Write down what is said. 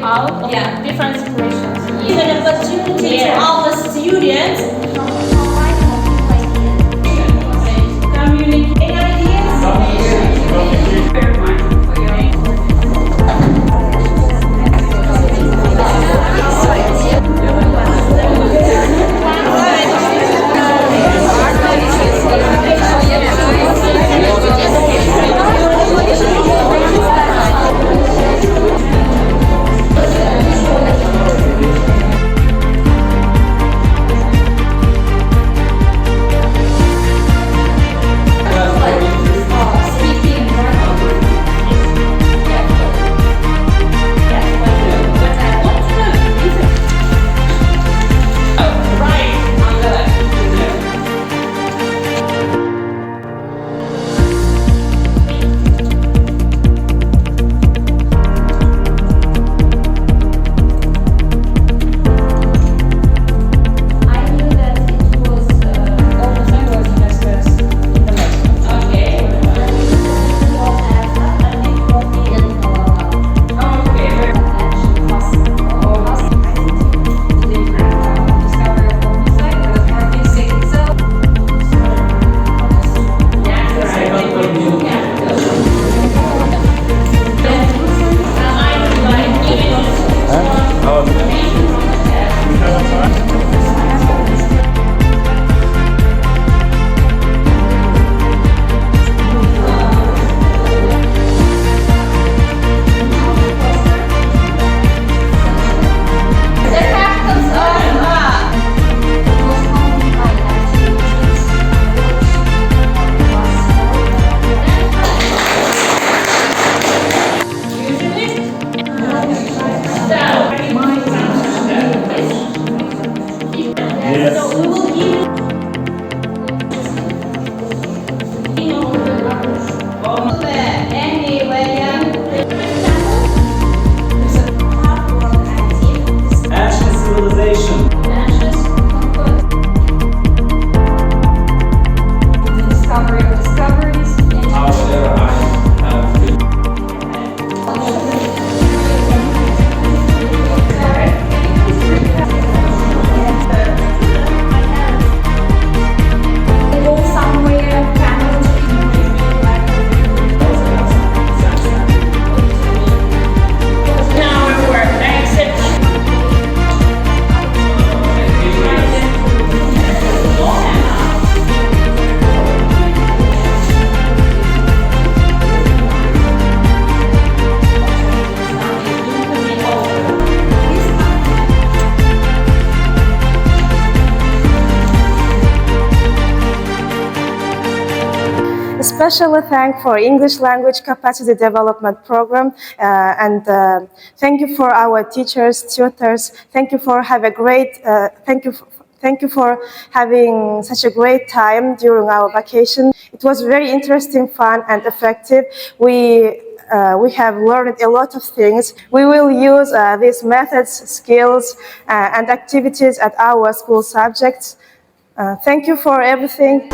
out of different situations. Even an opportunity to all the students communicate ideas. Very much for your Especially thank for English language capacity development program and thank you for our teachers, tutors. Thank you for have a great Thank you for having such a great time during our vacation. It was very interesting, fun, and effective. We have learned a lot of things. We will use these methods, skills, and activities at our school subjects. Thank you for everything.